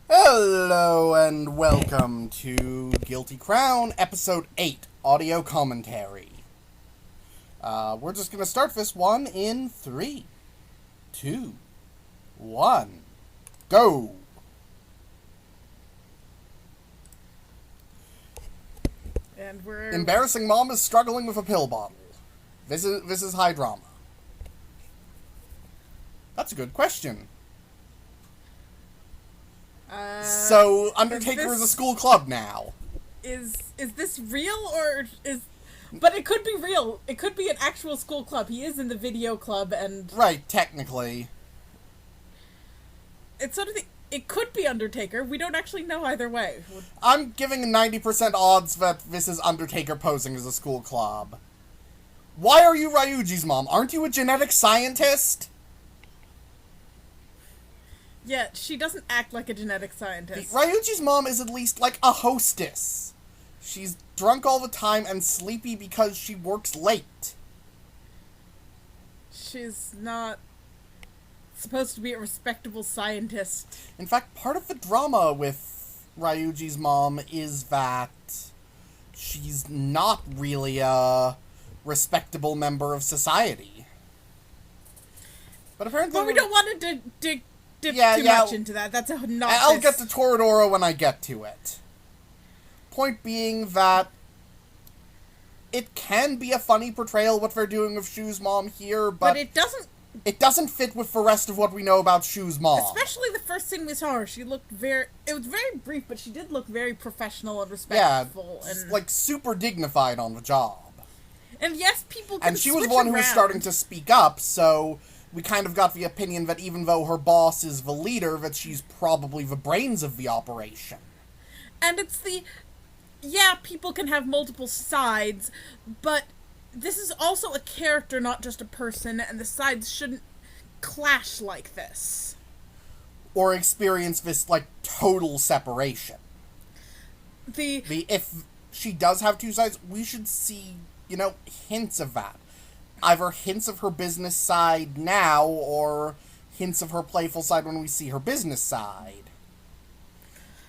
Hello and welcome to Guilty Crown, Episode 8, Audio Commentary. We're just gonna start this one in 3, 2, 1, go! And we're... Embarrassing mom is struggling with a pill bottle. This is high drama. That's a good question. So, Undertaker is a school club now. Is this real, or is... But it could be real. It could be an actual school club. He is in the video club, and... Right, technically. It's sort of the... It could be Undertaker. We don't actually know either way. I'm giving 90% odds that this is Undertaker posing as a school club. Why are you Ryuji's mom? Aren't you a genetic scientist? Yeah, she doesn't act like a genetic scientist. Ryuji's mom is at least like a hostess. She's drunk all the time and sleepy because she works late. She's not supposed to be a respectable scientist. In fact, part of the drama with Ryuji's mom is that she's not really a respectable member of society. But apparently... But we don't want to dig too much into that. That's a not. I'll get to Toradora when I get to it. Point being that it can be a funny portrayal what they're doing with Shu's mom here, but it doesn't... It doesn't fit with the rest of what we know about Shu's mom. Especially the first scene we saw her. She looked very... It was very brief, but she did look very professional and respectful. Yeah, and like super dignified on the job. And yes, people can And she was switch the one who around. was starting to speak up, so we kind of got the opinion that even though her boss is the leader, that she's probably the brains of the operation. And it's the... Yeah, people can have multiple sides, but this is also a character, not just a person, and the sides shouldn't clash like this. Or experience this, like, total separation. If she does have two sides, we should see, hints of that. Either hints of her business side now, or hints of her playful side when we see her business side.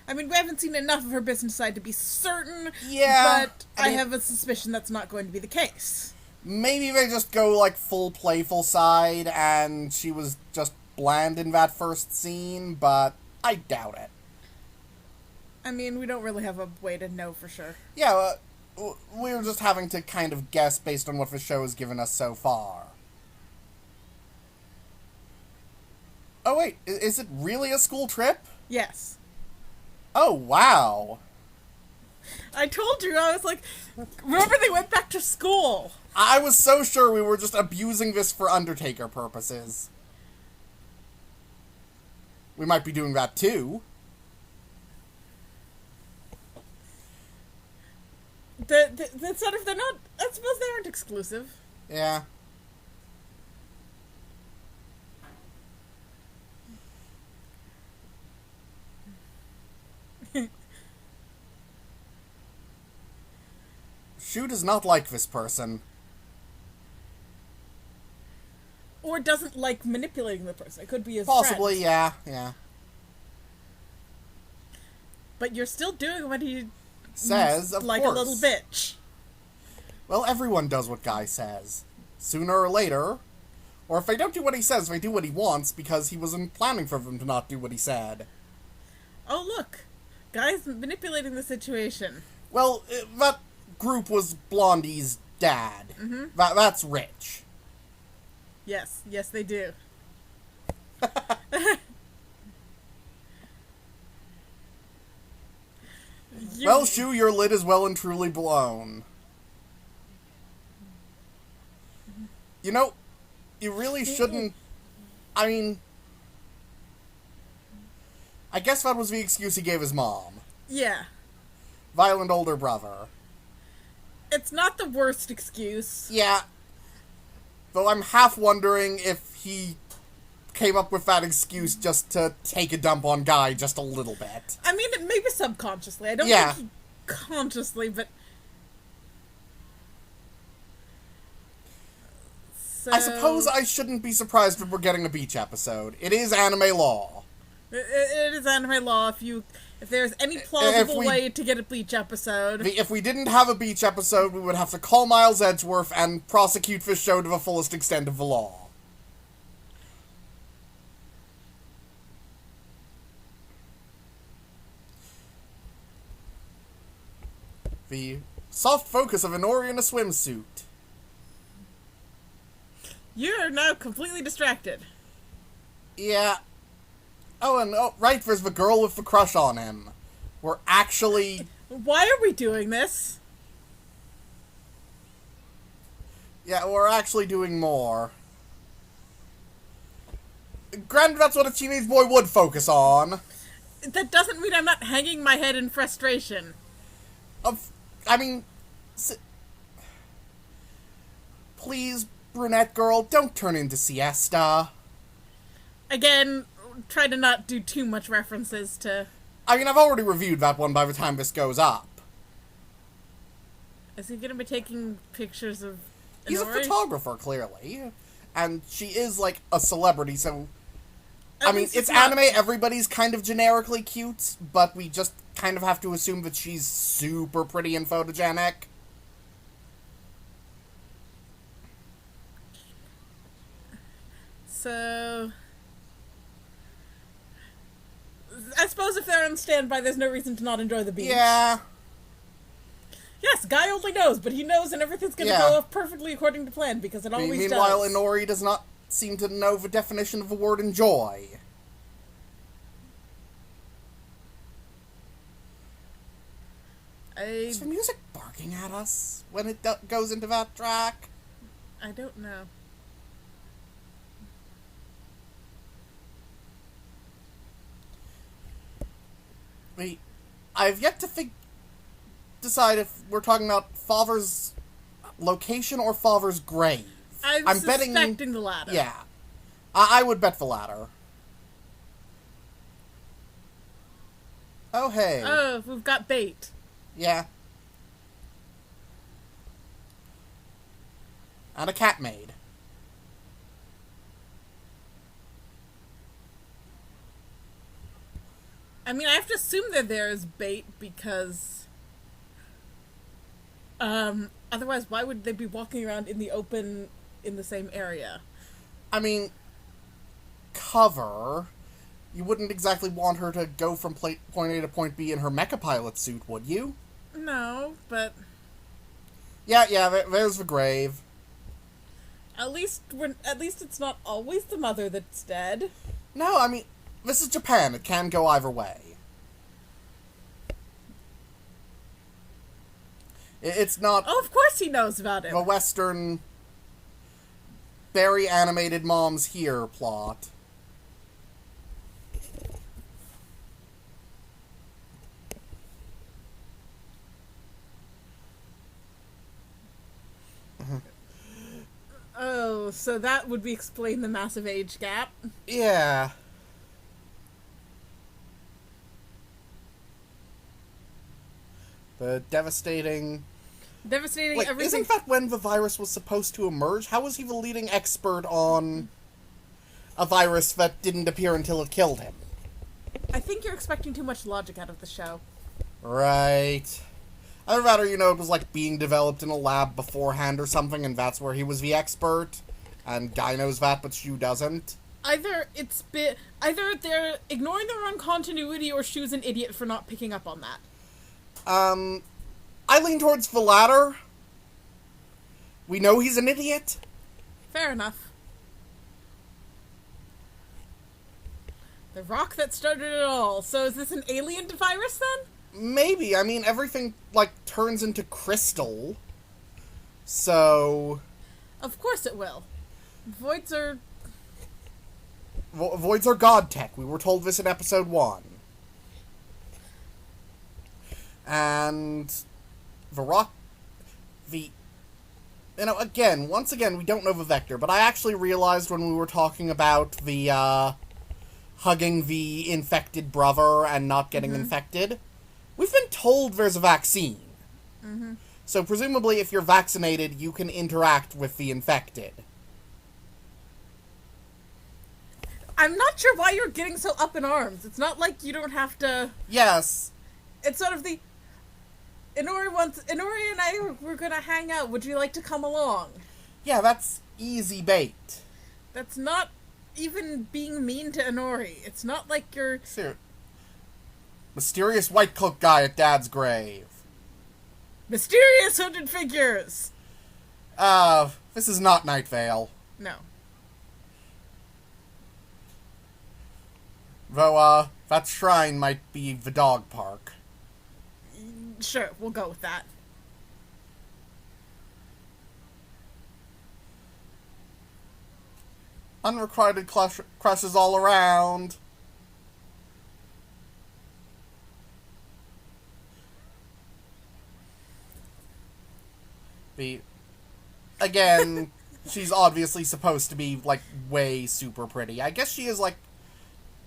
I mean, we haven't seen enough of her business side to be certain, yeah, but I have a suspicion that's not going to be the case. Maybe they just go, like, full playful side, and she was just bland in that first scene, but I doubt it. I mean, we don't really have a way to know for sure. Yeah, we're just having to kind of guess based on what the show has given us so far. Oh, wait, is it really a school trip? Yes. Oh, wow. I told you, I was like, remember they went back to school. I was so sure we were just abusing this for Undertaker purposes. We might be doing that too. The sort of, they're not, I suppose they aren't exclusive. Yeah. Shu does not like this person. Or doesn't like manipulating the person. It could be his Possibly, friend. yeah. But you're still doing what he says, of like course. a little bitch. Well, everyone does what Guy says. Sooner or later. Or if they don't do what he says, they do what he wants, because he wasn't planning for them to not do what he said. Oh, look. Guy's manipulating the situation. Well, that group was Blondie's dad. Mm-hmm. That's rich. Yes, they do. Well, Shu, your lid is well and truly blown. You really shouldn't... I mean... I guess that was the excuse he gave his mom. Yeah. Violent older brother. It's not the worst excuse. Yeah. Though I'm half wondering if he came up with that excuse just to take a dump on Guy just a little bit. I mean, maybe subconsciously. I don't think he consciously, but... So... I suppose I shouldn't be surprised if we're getting a beach episode. It is anime law. It is anime law. If there's any plausible way to get a Bleach episode, If we didn't have a Beach episode, we would have to call Miles Edgeworth and prosecute this show to the fullest extent of the law. The soft focus of Inori in a swimsuit. you're now completely distracted. Yeah. Right, there's the girl with the crush on him. We're actually... Why are we doing this? Yeah, we're actually doing more. Granted, that's what a teenage boy would focus on. That doesn't mean I'm not hanging my head in frustration. Please, brunette girl, don't turn into Siesta. Again, try to not do too much references to... I've already reviewed that one by the time this goes up. Is he gonna be taking pictures of Inori? He's a photographer, clearly. And she is, like, a celebrity, so... it's anime, everybody's kind of generically cute, but we just kind of have to assume that she's super pretty and photogenic. So... I suppose if they're on standby, there's no reason to not enjoy the beach. Yeah. Yes, Guy only knows, but he knows and everything's gonna go off perfectly according to plan, because it always Meanwhile, does. Inori does not seem to know the definition of the word enjoy. Is the music barking at us when it goes into that track? I don't know. Wait, I've yet to decide if we're talking about Father's location or Father's grave. I'm suspecting the latter. Yeah. I would bet the latter. Oh, hey. Oh, we've got bait. Yeah. And a cat maid. I mean, I have to assume they're there as bait because... otherwise, why would they be walking around in the open in the same area? I mean, cover. You wouldn't exactly want her to go from point A to point B in her mecha pilot suit, would you? No, but... Yeah, there's the grave. At least it's not always the mother that's dead. No, I mean, this is Japan. It can go either way. It's not... Oh, of course he knows about it. The Western... very animated moms here plot. Oh, so that would explain the massive age gap. Yeah. The devastating... Wait, everything. isn't that when the virus was supposed to emerge? How was he the leading expert on a virus that didn't appear until it killed him? I think you're expecting too much logic out of the show. Right. Either that or, it was like being developed in a lab beforehand or something, and that's where he was the expert. And Guy knows that, but Shu doesn't. Either they're ignoring their own continuity, or Shu's an idiot for not picking up on that. I lean towards the latter. We know he's an idiot. Fair enough. The rock that started it all. So is this an alien virus then? Maybe. I mean, everything, turns into crystal. So... Of course it will. Voids are... Voids are god tech. We were told this in episode 1. And... the rock... once again, we don't know the vector, but I actually realized when we were talking about the, hugging the infected brother and not getting infected, we've been told there's a vaccine. Mm-hmm. So presumably if you're vaccinated, you can interact with the infected. I'm not sure why you're getting so up in arms. It's not like you don't have to... Yes. It's sort of the... Inori and I were gonna hang out. Would you like to come along? Yeah, that's easy bait. That's not even being mean to Inori. It's not like you're... Mysterious white cloak guy at Dad's grave. Mysterious hooded figures! This is not Night Vale. No. Though, that shrine might be the dog park. Sure, we'll go with that. Unrequited crushes all around. Again, she's obviously supposed to be, like, way super pretty. I guess she is, like,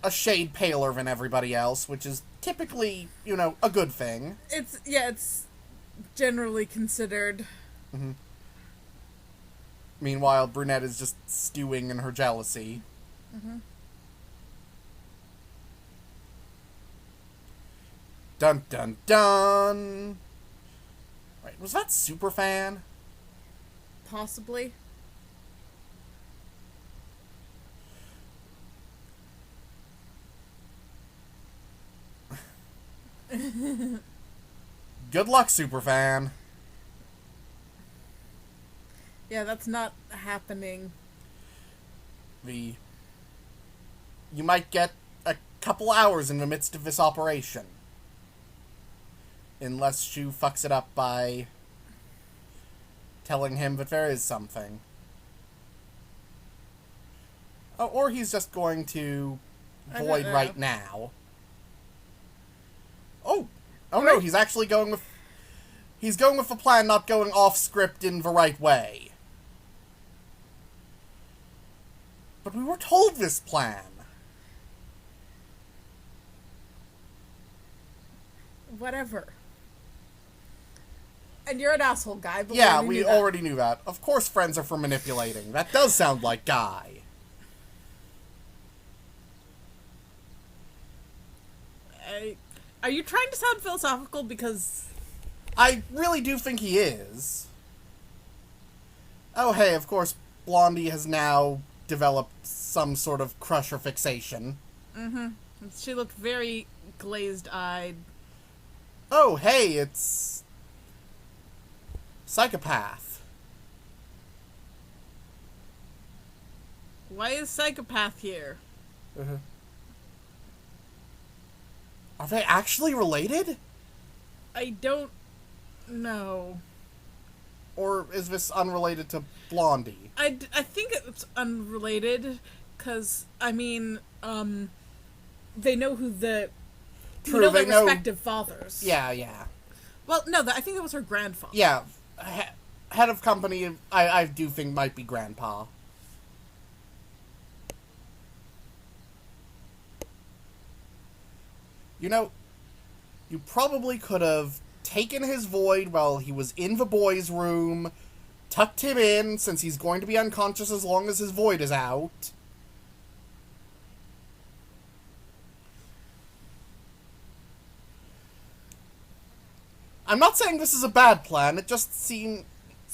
a shade paler than everybody else, which is typically, you know, a good thing. It's generally considered. Mm-hmm. Meanwhile, Brunette is just stewing in her jealousy. Mm-hmm. Dun dun dun! Wait, was that Superfan? Possibly. Good luck, Superfan. Yeah, that's not happening. You might get a couple hours in the midst of this operation. Unless Shu fucks it up by telling him that there is something. Oh, or he's just going to void right now. Oh no, he's actually going with... He's going with the plan, not going off script in the right way. But we were told this plan. Whatever. And you're an asshole, Guy. But Yeah, we already knew that. Of course friends are for manipulating. That does sound like Guy. Are you trying to sound philosophical? Because... I really do think he is. Oh, hey, of course, Blondie has now developed some sort of crush or fixation. Mm-hmm. She looked very glazed-eyed. Oh, hey, it's... Psychopath. Why is Psychopath here? Uh-huh. Are they actually related? I don't know. Or is this unrelated to Blondie? I think it's unrelated, because, I mean, they know who the... True, know they their know... respective fathers. Yeah. Well, no, I think it was her grandfather. Yeah. Head of company, I do think might be Grandpa. You know, you probably could have taken his void while he was in the boys' room, tucked him in, since he's going to be unconscious as long as his void is out. I'm not saying this is a bad plan, it just seems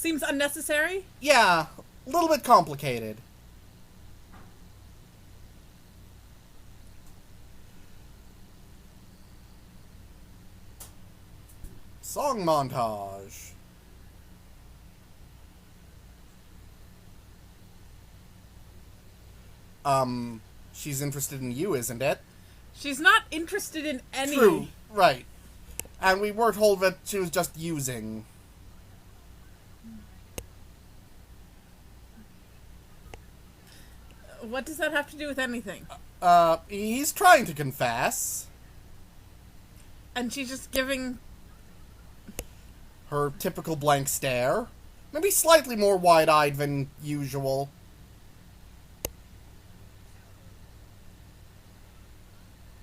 unnecessary? Yeah, a little bit complicated. Song montage. She's interested in you, isn't it? She's not interested in any... True, right. And we were told that she was just using. What does that have to do with anything? He's trying to confess. And she's just giving... her typical blank stare. Maybe slightly more wide-eyed than usual.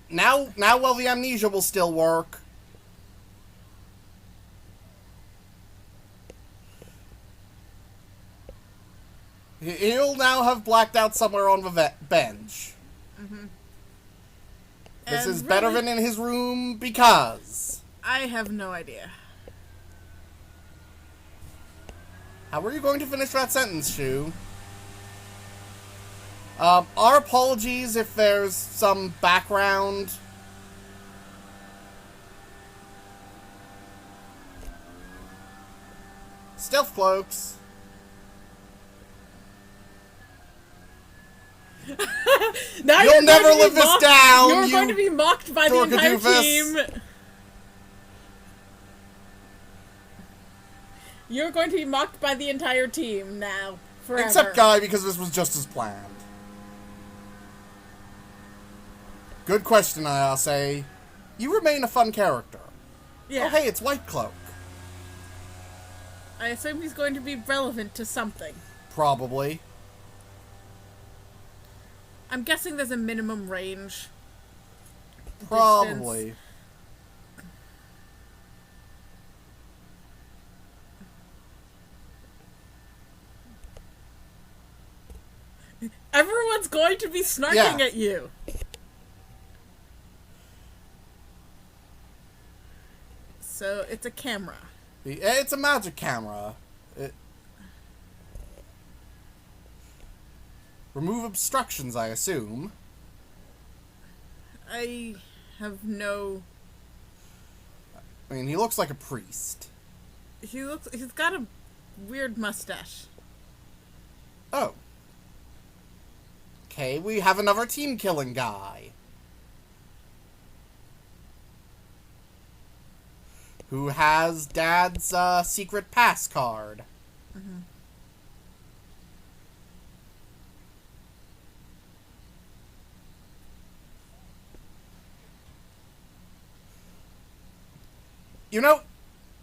Now, well, the amnesia will still work. He'll now have blacked out somewhere on the bench. This And is better really, than in his room because... I have no idea. How were you going to finish that sentence, Shu? Our apologies if there's some background. Stealth cloaks. Now You'll you're going never to be live this mocked- down, You're you going to be mocked by the entire dorkadoofus. team. You're going to be mocked by the entire team now. Forever. Except Guy, because this was just as planned. Good question, I'll say. You remain a fun character. Yeah. Oh, hey, it's White Cloak. I assume he's going to be relevant to something. Probably. I'm guessing there's a minimum range. Probably. Everyone's going to be snarking Yeah. at you. So it's a camera. It's a magic camera. Remove obstructions, I assume. I have no... I mean, he looks like a priest. He's got a weird mustache. Oh. Okay, we have another team-killing guy. Who has Dad's secret pass card. You know,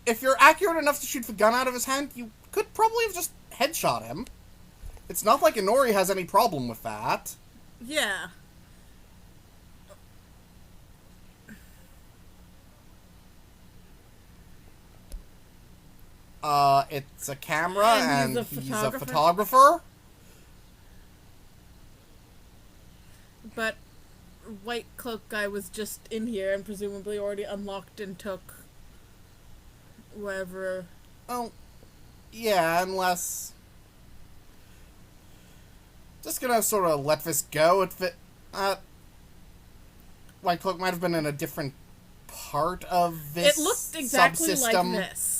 if you're accurate enough to shoot the gun out of his hand, you could probably have just headshot him. It's not like Inori has any problem with that. Yeah. It's a camera, And and he's a he's a photographer? photographer. But White Cloak guy was just in here and presumably already unlocked and took whatever. Oh, yeah, unless... Just gonna sort of let this go. White Cloak might have been in a different part of this It looked exactly subsystem. like this.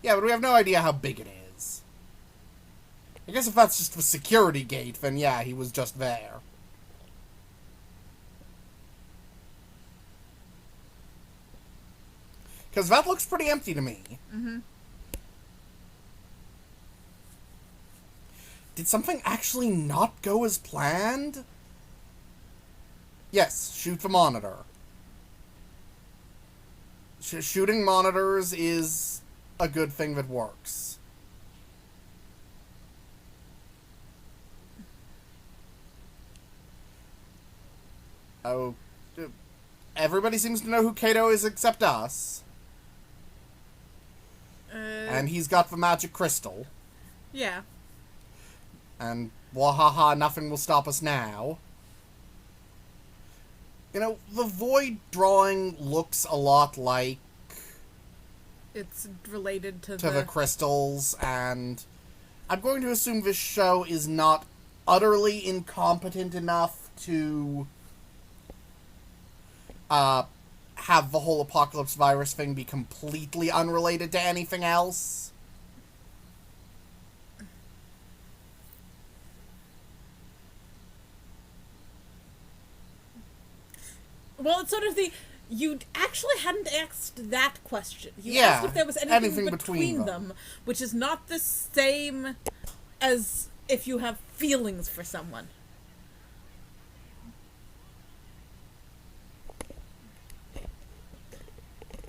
Yeah, but we have no idea how big it is. I guess if that's just the security gate, then yeah, he was just there. Because that looks pretty empty to me. Mm-hmm. Did something actually not go as planned? Yes, shoot the monitor. Shooting monitors is a good thing that works. Oh, everybody seems to know who Kato is except us. And he's got the magic crystal. Yeah. And wahaha, nothing will stop us now. You know, the void drawing looks a lot like It's related to the crystals, and I'm going to assume this show is not utterly incompetent enough to have the whole apocalypse virus thing be completely unrelated to anything else. Well, it's sort of the... You actually hadn't asked that question. You Yeah, asked if there was anything between between them, which is not the same as if you have feelings for someone.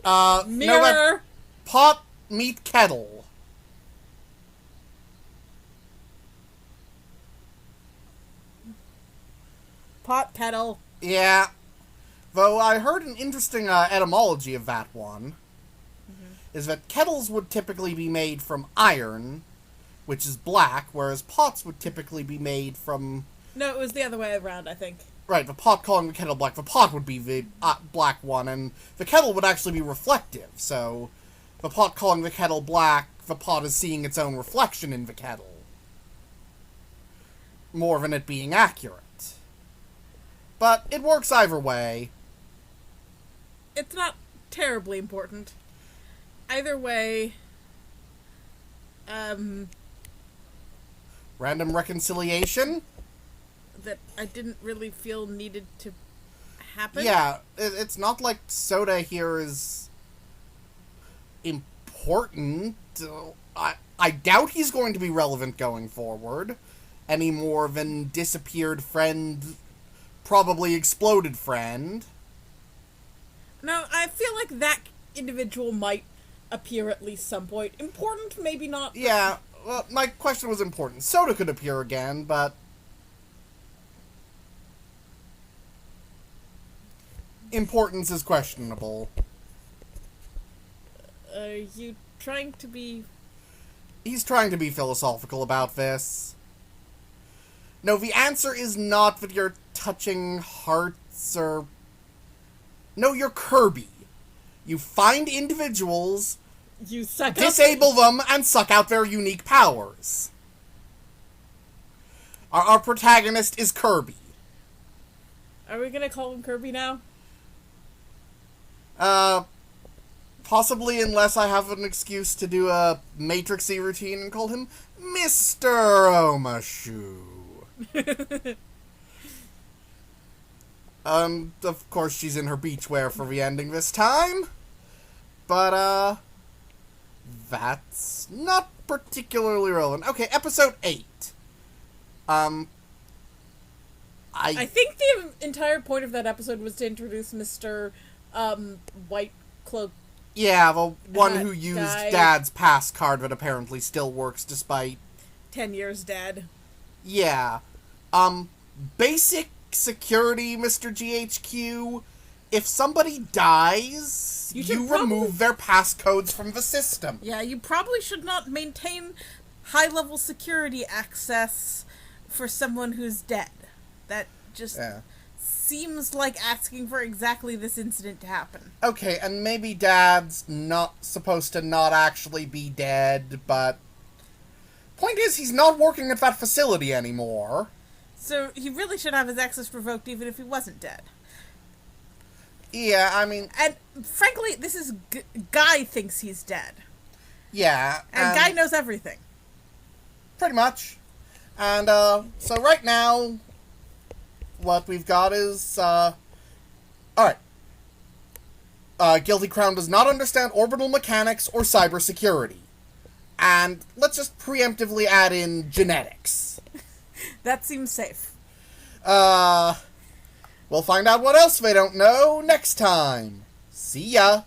No, Mirror! pot meet kettle. Pot kettle. Yeah. Though I heard an interesting etymology of that one. Is that kettles would typically be made from iron, which is black, whereas pots would typically be made from No, it was the other way around, I think. Right, the pot calling the kettle black. The pot would be the black one, and the kettle would actually be reflective. So, the pot calling the kettle black, the pot is seeing its own reflection in the kettle. More than it being accurate. But it works either way. It's not terribly important. Either way, Random reconciliation? that I didn't really feel needed to happen. Yeah, it's not like Soda here is important. I doubt he's going to be relevant going forward. Any more than disappeared friend, probably exploded friend. No, I feel like that individual might appear at least some point. Important, maybe not. Yeah, well, my question was important. Soda could appear again, but importance is questionable. Are you trying to be... He's trying to be philosophical about this. No, the answer is not that you're touching hearts or... No, you're Kirby. You find individuals, You suck up? disable them, and suck out their unique powers. Our protagonist is Kirby. Are we gonna call him Kirby now? Possibly, unless I have an excuse to do a Matrixy routine and call him Mr. Omashu. Of course she's in her beachwear for the ending this time. But, that's not particularly relevant. Okay, episode 8. I think the entire point of that episode was to introduce Mr. White Cloak. Yeah, the one who That used guy. Dad's pass card that apparently still works despite... 10 years dead. Yeah. Basic security, Mr. GHQ. If somebody dies, You you, should probably- remove their passcodes from the system. Yeah, you probably should not maintain high-level security access for someone who's dead. That just Yeah. seems like asking for exactly this incident to happen. Okay, and maybe Dad's not supposed to not actually be dead, but... Point is, he's not working at that facility anymore. So he really should have his access revoked even if he wasn't dead. Yeah, I mean, And frankly, this is... Guy thinks he's dead. yeah. And Guy knows everything. Pretty much. And, so right now, what we've got is, alright. Guilty Crown does not understand orbital mechanics or cybersecurity. And let's just preemptively add in genetics. That seems safe. We'll find out what else they don't know next time. See ya!